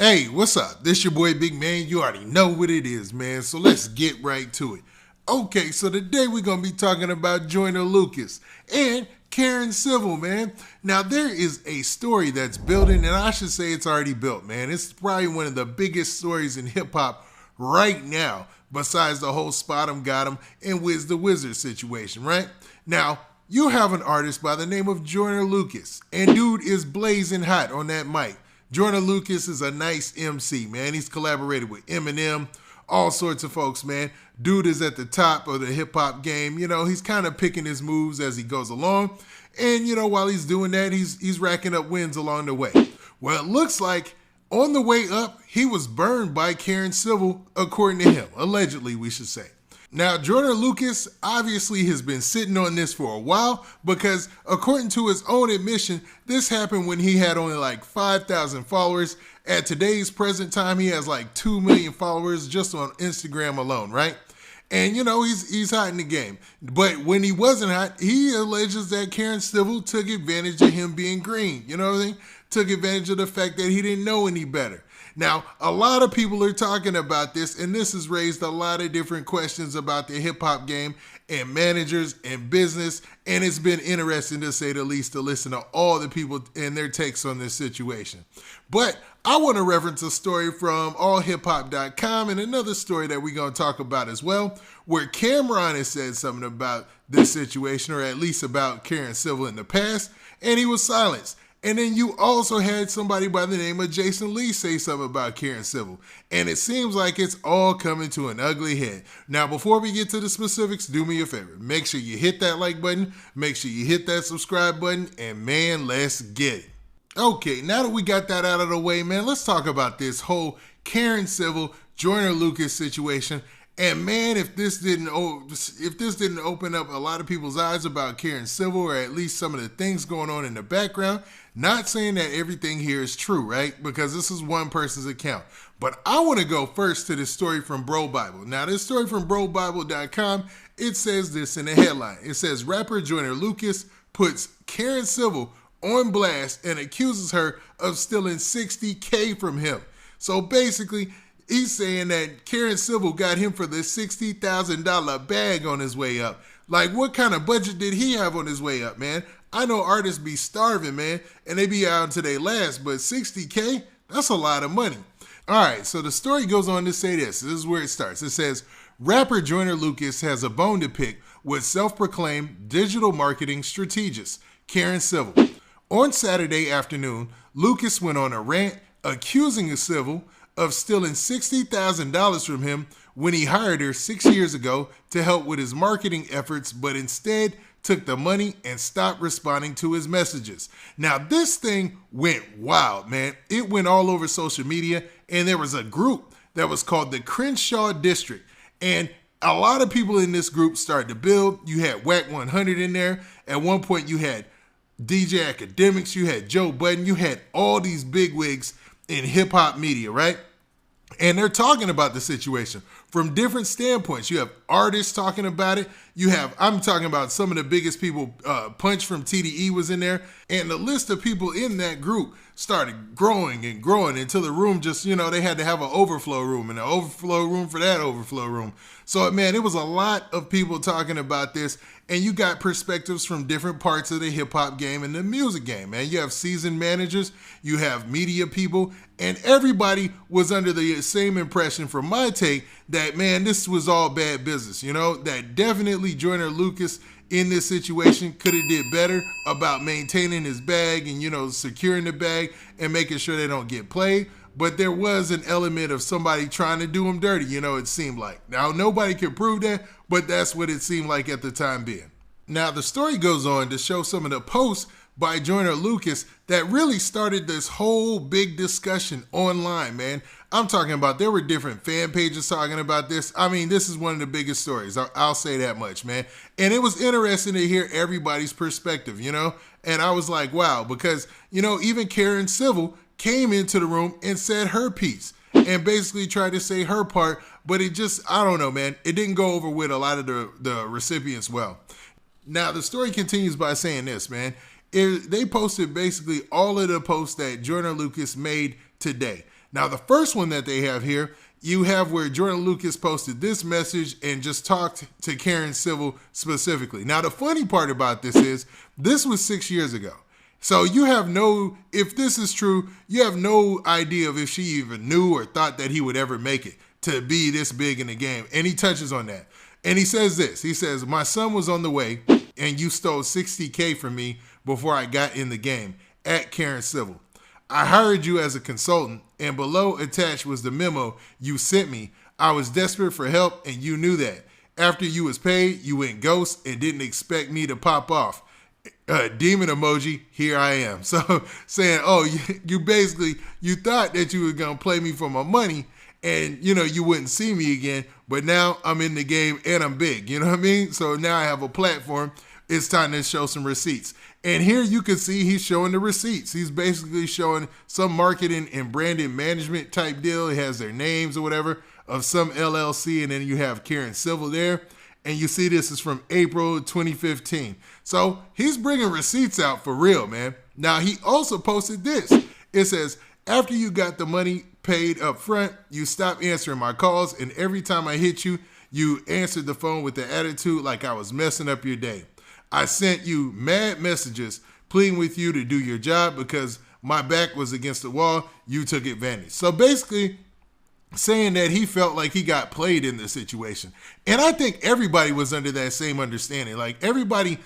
Hey, what's up? This your boy Big Man. You already know what it is, man. So let's get right to it. Okay, so today we're going to be talking about Joyner Lucas and Karen Civil, man. Now, there is a story that's building, and I should say it's already built, man. It's probably one of the biggest stories in hip-hop right now, besides the whole Spot 'em, Got 'em, and Wiz the Wizard situation, right? Now, you have an artist by the name of Joyner Lucas, and dude is blazing hot on that mic. Joyner Lucas is a nice MC, man. He's collaborated with Eminem, all sorts of folks, man. Dude is at the top of the hip-hop game. You know, he's kind of picking his moves as he goes along. And, you know, while he's doing that, he's racking up wins along the way. Well, it looks like on the way up, he was burned by Karen Civil, according to him. Allegedly, we should say. Now, Joyner Lucas obviously has been sitting on this for a while because, according to his own admission, this happened when he had only like 5,000 followers. At today's present time, he has like 2 million followers just on Instagram alone, right? And, you know, he's hot in the game. But when he wasn't hot, he alleges that Karen Civil took advantage of him being green. You know what I mean? Took advantage of the fact that he didn't know any better. Now, a lot of people are talking about this, and this has raised a lot of different questions about the hip-hop game and managers and business, and it's been interesting, to say the least, to listen to all the people and their takes on this situation. But I want to reference a story from allhiphop.com and another story that we're going to talk about as well, where Cameron has said something about this situation, or at least about Karen Civil in the past, and he was silenced. And then you also had somebody by the name of Jason Lee say something about Karen Civil. And it seems like it's all coming to an ugly head. Now, before we get to the specifics, do me a favor. Make sure you hit that like button. Make sure you hit that subscribe button. And man, let's get it. Okay, now that we got that out of the way, man, let's talk about this whole Karen Civil, Joyner Lucas situation. And man, if this didn't open up a lot of people's eyes about Karen Civil, or at least some of the things going on in the background, not saying that everything here is true, right? Because this is one person's account. But I want to go first to this story from Bro Bible. Now, this story from BroBible.com, it says this in the headline. It says, rapper Joyner Lucas puts Karen Civil on blast and accuses her of stealing $60K from him. So basically, he's saying that Karen Civil got him for the $60,000 bag on his way up. Like, what kind of budget did he have on his way up, man? I know artists be starving, man, and they be out until they last, but $60K, that's a lot of money. All right, so the story goes on to say this. This is where it starts. It says, rapper Joyner Lucas has a bone to pick with self-proclaimed digital marketing strategist Karen Civil. On Saturday afternoon, Lucas went on a rant accusing Civil of stealing $60,000 from him when he hired her 6 years ago to help with his marketing efforts, but instead took the money and stopped responding to his messages. Now, this thing went wild, man. It went all over social media, and there was a group that was called the Crenshaw District, and a lot of people in this group started to build. You had Whack 100 in there. At one point, you had DJ Academics, you had Joe Budden, you had all these bigwigs in hip-hop media, right? And they're talking about the situation from different standpoints. You have artists talking about it. I'm talking about some of the biggest people. Punch from TDE was in there. And the list of people in that group started growing and growing until the room just, they had to have an overflow room and an overflow room for that overflow room. So, man, it was a lot of people talking about this. And you got perspectives from different parts of the hip-hop game and the music game, man. You have seasoned managers, you have media people, and everybody was under the same impression from my take that, man, this was all bad business, that definitely Joyner Lucas in this situation could have did better about maintaining his bag and, securing the bag and making sure they don't get played. But there was an element of somebody trying to do him dirty, it seemed like. Now, nobody can prove that, but that's what it seemed like at the time being. Now, the story goes on to show some of the posts by Joyner Lucas that really started this whole big discussion online, man. I'm talking about there were different fan pages talking about this. I mean, this is one of the biggest stories. I'll say that much, man. And it was interesting to hear everybody's perspective, And I was like, wow, because, even Karen Civil came into the room and said her piece and basically tried to say her part, but it just, I don't know, man. It didn't go over with a lot of the recipients well. Now, the story continues by saying this, man. They posted basically all of the posts that Joyner Lucas made today. Now, the first one that they have here, you have where Joyner Lucas posted this message and just talked to Karen Civil specifically. Now, the funny part about this is this was 6 years ago. So you have if this is true, you have no idea of if she even knew or thought that he would ever make it to be this big in the game. And he touches on that. And he says this, he says, my son was on the way and you stole $60K from me before I got in the game at Karen Civil. I hired you as a consultant, and below attached was the memo you sent me. I was desperate for help, and you knew that. After you was paid, you went ghost and didn't expect me to pop off. Demon emoji, here I am. So saying, oh, you basically, you thought that you were going to play me for my money, and, you wouldn't see me again, but now I'm in the game and I'm big, you know what I mean? So now I have a platform. It's time to show some receipts. And here you can see he's showing the receipts. He's basically showing some marketing and branding management type deal. It has their names or whatever of some LLC, and then you have Karen Civil there. And you see this is from April 2015. So he's bringing receipts out for real, man. Now, he also posted this. It says, after you got the money paid up front, you stopped answering my calls, and every time I hit you, you answered the phone with the attitude like I was messing up your day. I sent you mad messages pleading with you to do your job because my back was against the wall. You took advantage. So basically saying that he felt like he got played in this situation. And I think everybody was under that same understanding. Like everybody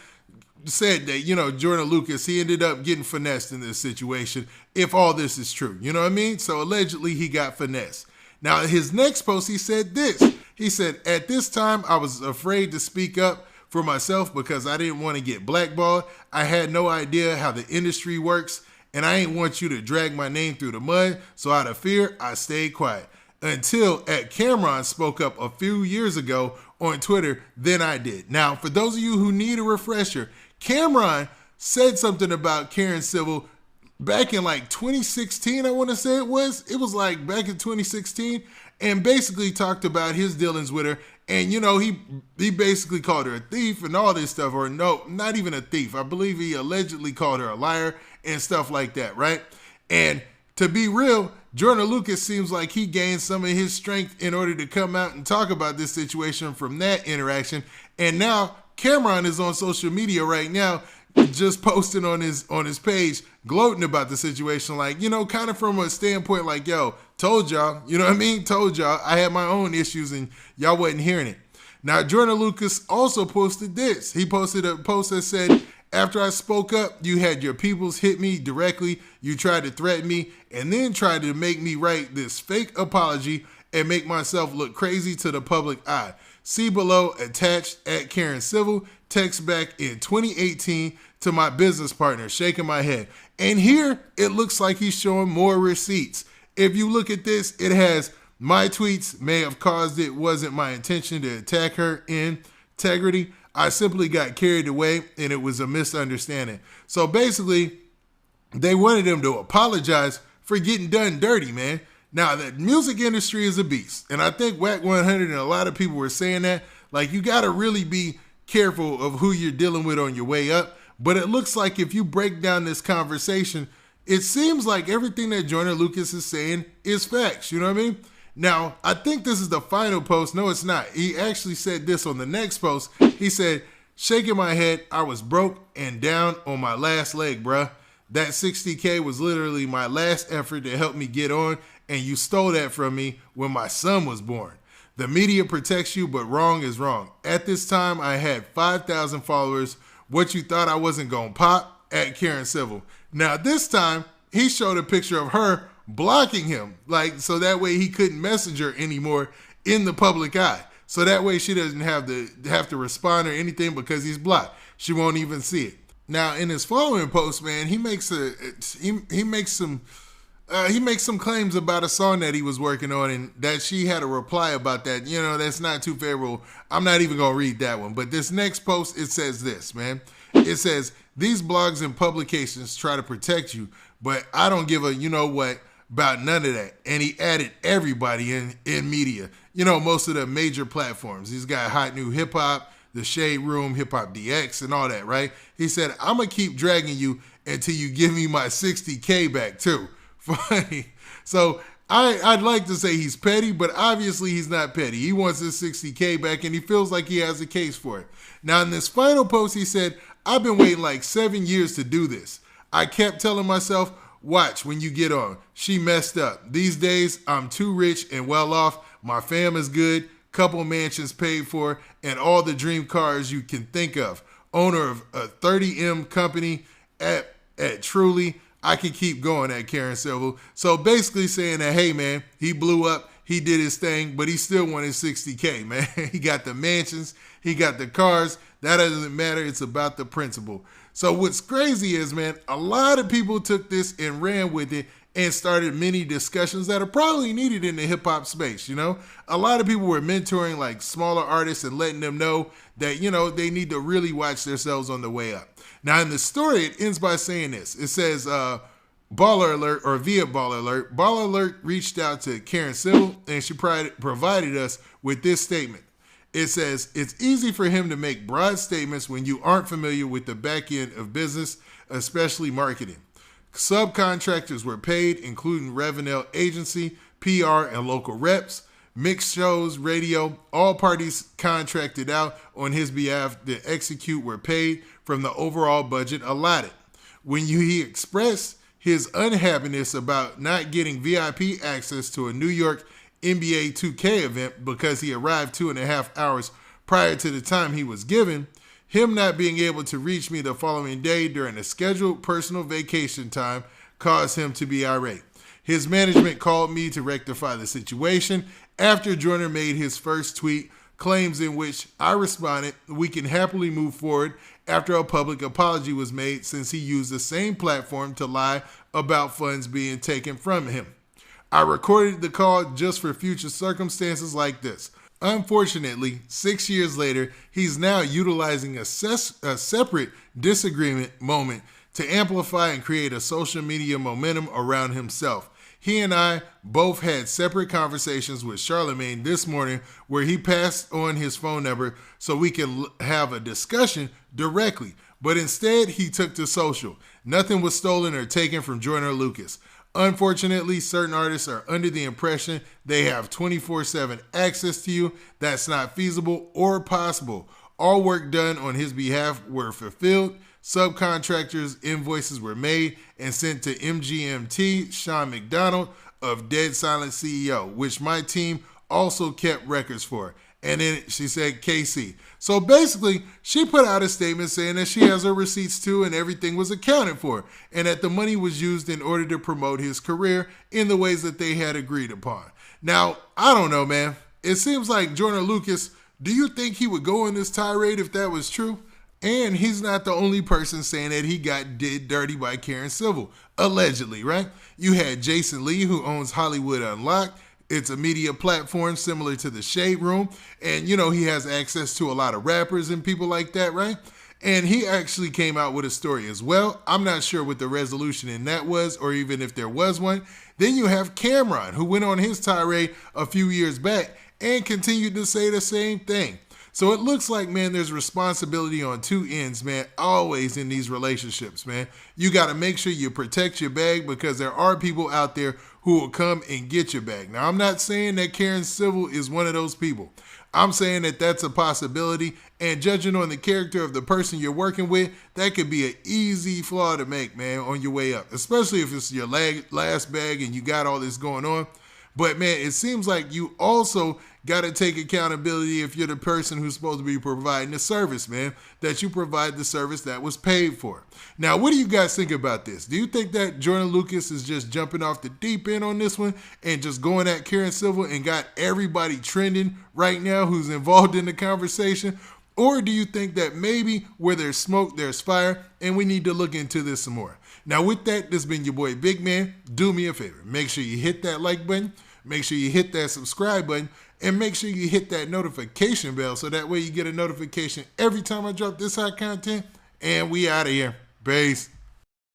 said that, Joyner Lucas, he ended up getting finessed in this situation if all this is true. You know what I mean? So allegedly he got finessed. Now his next post, he said this. He said, at this time I was afraid to speak up for myself because I didn't want to get blackballed. I had no idea how the industry works, and I ain't want you to drag my name through the mud, so out of fear, I stayed quiet. Until Cameron spoke up a few years ago on Twitter, then I did. Now, for those of you who need a refresher, Cameron said something about Karen Civil back in like 2016, I want to say it was. It was like back in 2016, and basically talked about his dealings with her. And, he basically called her a thief and all this stuff, or no, not even a thief. I believe he allegedly called her a liar and stuff like that, right? And to be real, Joyner Lucas seems like he gained some of his strength in order to come out and talk about this situation from that interaction. And now Cameron is on social media right now, just posting on his page, gloating about the situation, like, kind of from a standpoint like, yo, told y'all, you know what I mean? Told y'all I had my own issues and y'all wasn't hearing it. Now, Joyner Lucas also posted this. He posted a post that said, after I spoke up, you had your peoples hit me directly. You tried to threaten me and then tried to make me write this fake apology and make myself look crazy to the public eye. See below attached at Karen Civil. Text back in 2018 to my business partner, shaking my head. And here it looks like he's showing more receipts. If you look at this, it has my tweets may have caused it. Wasn't my intention to attack her integrity. I simply got carried away and it was a misunderstanding. So basically, they wanted him to apologize for getting done dirty, man. Now, the music industry is a beast. And I think Whack 100 and a lot of people were saying that. Like, you got to really be careful of who you're dealing with on your way up. But it looks like if you break down this conversation, it seems like everything that Joyner Lucas is saying is facts. You know what I mean? Now, I think this is the final post. No, it's not. He actually said this on the next post. He said, shaking my head, I was broke and down on my last leg, bruh. That $60K was literally my last effort to help me get on, and you stole that from me when my son was born. The media protects you, but wrong is wrong. At this time, I had 5,000 followers. What you thought I wasn't going to pop? At Karen Civil. Now, this time, he showed a picture of her blocking him, like, so that way he couldn't message her anymore in the public eye. So that way she doesn't have to respond or anything because he's blocked. She won't even see it. Now, in his following post, man, he makes some claims about a song that he was working on and that she had a reply about that. That's not too favorable. I'm not even going to read that one. But this next post, it says this, man. It says, these blogs and publications try to protect you, but I don't give a you-know-what about none of that. And he added everybody in media, most of the major platforms. He's got Hot New Hip Hop, The Shade Room, Hip Hop DX, and all that, right? He said, I'm going to keep dragging you until you give me my $60K back, too. Funny. So I'd like to say he's petty, but obviously he's not petty. He wants his 60K back, and he feels like he has a case for it. Now, in this final post, he said, I've been waiting like 7 years to do this. I kept telling myself, watch when you get on. She messed up. These days, I'm too rich and well off. My fam is good. Couple mansions paid for, and all the dream cars you can think of. Owner of a 30M company at Truly. I can keep going at Karen Civil. So basically saying that, hey, man, he blew up. He did his thing, but he still wanted 60K, man. He got the mansions. He got the cars. That doesn't matter. It's about the principle. So what's crazy is, man, a lot of people took this and ran with it and started many discussions that are probably needed in the hip hop space. You know, a lot of people were mentoring like smaller artists and letting them know that, you know, they need to really watch themselves on the way up. Now, in the story, it ends by saying this. It says, Baller Alert, or via Baller Alert, Baller Alert reached out to Karen Civil, and she provided us with this statement. It says, it's easy for him to make broad statements when you aren't familiar with the back end of business, especially marketing. Subcontractors were paid, including Revenel Agency, PR, and local reps. Mixed shows, radio, all parties contracted out on his behalf to execute were paid from the overall budget allotted. When he expressed his unhappiness about not getting VIP access to a New York NBA 2K event because he arrived 2.5 hours prior to the time he was given, him not being able to reach me the following day during a scheduled personal vacation time caused him to be irate. His management called me to rectify the situation after Joyner made his first tweet, claims in which I responded, we can happily move forward after a public apology was made since he used the same platform to lie about funds being taken from him. I recorded the call just for future circumstances like this. Unfortunately, 6 years later, he's now utilizing a separate disagreement moment to amplify and create a social media momentum around himself. He and I both had separate conversations with Charlemagne this morning where he passed on his phone number so we can have a discussion directly. But instead, he took to social. Nothing was stolen or taken from Joyner Lucas. Unfortunately, certain artists are under the impression they have 24/7 access to you. That's not feasible or possible. All work done on his behalf were fulfilled. Subcontractors' invoices were made and sent to MGMT, Sean McDonald of Dead Silent CEO, which my team also kept records for. And then she said KC. So basically, she put out a statement saying that she has her receipts too and everything was accounted for and that the money was used in order to promote his career in the ways that they had agreed upon. Now, I don't know, man. It seems like Joyner Lucas, do you think he would go on this tirade if that was true? And he's not the only person saying that he got did dirty by Karen Civil, allegedly, right? You had Jason Lee, who owns Hollywood Unlocked. It's a media platform similar to the Shade Room. And, you know, he has access to a lot of rappers and people like that, right? And he actually came out with a story as well. I'm not sure what the resolution in that was or even if there was one. Then you have Cameron, who went on his tirade a few years back and continued to say the same thing. So it looks like, man, there's responsibility on two ends, man, always in these relationships, man. You got to make sure you protect your bag because there are people out there who will come and get your bag. Now, I'm not saying that Karen Civil is one of those people. I'm saying that that's a possibility, and judging on the character of the person you're working with, that could be an easy flaw to make, man, on your way up, especially if it's your last bag and you got all this going on. But, man, it seems like you also got to take accountability if you're the person who's supposed to be providing the service, man, that you provide the service that was paid for. Now, what do you guys think about this? Do you think that Joyner Lucas is just jumping off the deep end on this one and just going at Karen Civil and got everybody trending right now who's involved in the conversation? Or do you think that maybe where there's smoke, there's fire, and we need to look into this some more? Now, with that, this has been your boy Big Man. Do me a favor. Make sure you hit that like button. Make sure you hit that subscribe button. And make sure you hit that notification bell so that way you get a notification every time I drop this hot content. And we out of here. Peace.